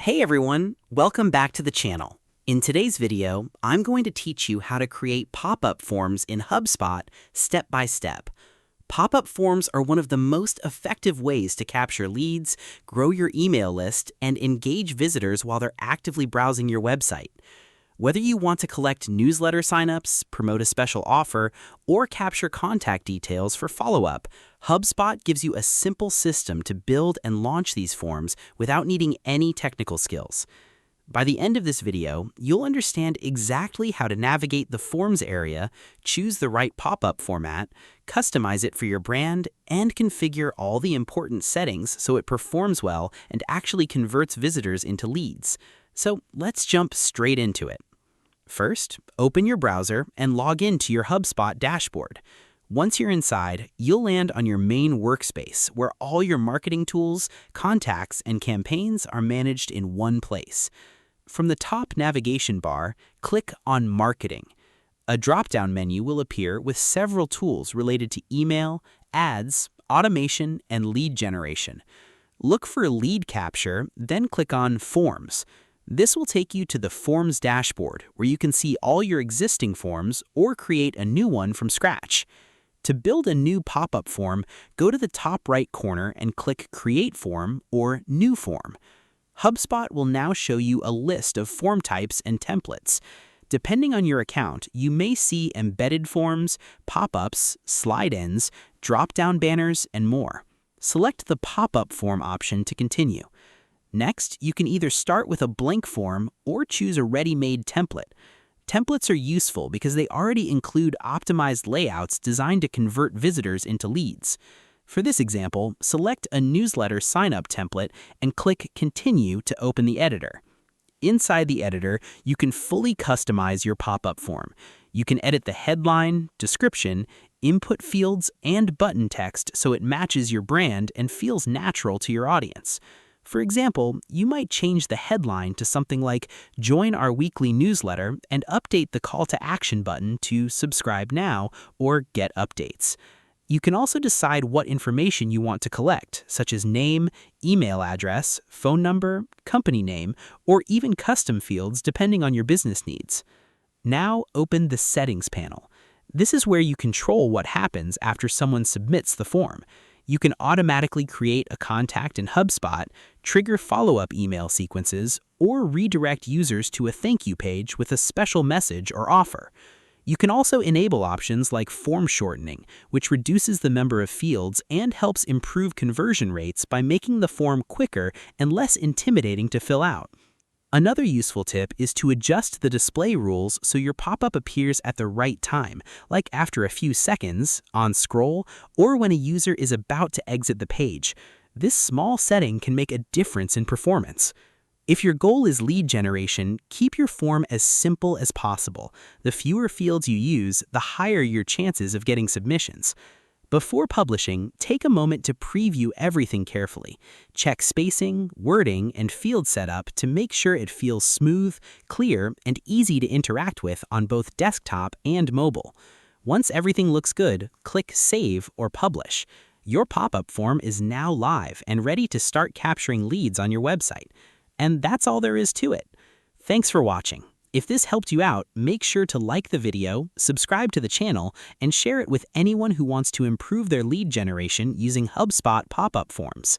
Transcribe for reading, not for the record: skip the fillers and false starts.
Hey everyone, welcome back to the channel. In today's video, I'm going to teach you how to create pop-up forms in HubSpot step by step. Pop-up forms are one of the most effective ways to capture leads, grow your email list, and engage visitors while they're actively browsing your website. Whether you want to collect newsletter signups, promote a special offer, or capture contact details for follow-up, HubSpot gives you a simple system to build and launch these forms without needing any technical skills. By the end of this video, you'll understand exactly how to navigate the Forms area, choose the right pop-up format, customize it for your brand, and configure all the important settings so it performs well and actually converts visitors into leads. So let's jump straight into it. First, open your browser and log into your HubSpot dashboard. Once you're inside, you'll land on your main workspace where all your marketing tools, contacts, and campaigns are managed in one place. From the top navigation bar, click on Marketing. A drop-down menu will appear with several tools related to email, ads, automation, and lead generation. Look for lead capture, then click on Forms. This will take you to the Forms dashboard, where you can see all your existing forms or create a new one from scratch. To build a new pop-up form, go to the top right corner and click Create Form or New Form. HubSpot will now show you a list of form types and templates. Depending on your account, you may see embedded forms, pop-ups, slide-ins, drop-down banners, and more. Select the pop-up form option to continue. Next, you can either start with a blank form or choose a ready-made template. Templates are useful because they already include optimized layouts designed to convert visitors into leads. For this example, select a newsletter sign-up template and click Continue to open the editor. Inside the editor, you can fully customize your pop-up form. You can edit the headline, description, input fields, and button text so it matches your brand and feels natural to your audience. For example, you might change the headline to something like Join our weekly newsletter and update the call to action button to Subscribe now or Get updates. You can also decide what information you want to collect, such as name, email address, phone number, company name, or even custom fields depending on your business needs. Now open the Settings panel. This is where you control what happens after someone submits the form. You can automatically create a contact in HubSpot, trigger follow-up email sequences, or redirect users to a thank you page with a special message or offer. You can also enable options like form shortening, which reduces the number of fields and helps improve conversion rates by making the form quicker and less intimidating to fill out. Another useful tip is to adjust the display rules so your pop-up appears at the right time, like after a few seconds, on scroll, or when a user is about to exit the page. This small setting can make a difference in performance. If your goal is lead generation, keep your form as simple as possible. The fewer fields you use, the higher your chances of getting submissions. Before publishing, take a moment to preview everything carefully. Check spacing, wording, and field setup to make sure it feels smooth, clear, and easy to interact with on both desktop and mobile. Once everything looks good, click Save or Publish. Your pop-up form is now live and ready to start capturing leads on your website. And that's all there is to it. Thanks for watching. If this helped you out, make sure to like the video, subscribe to the channel, and share it with anyone who wants to improve their lead generation using HubSpot pop-up forms.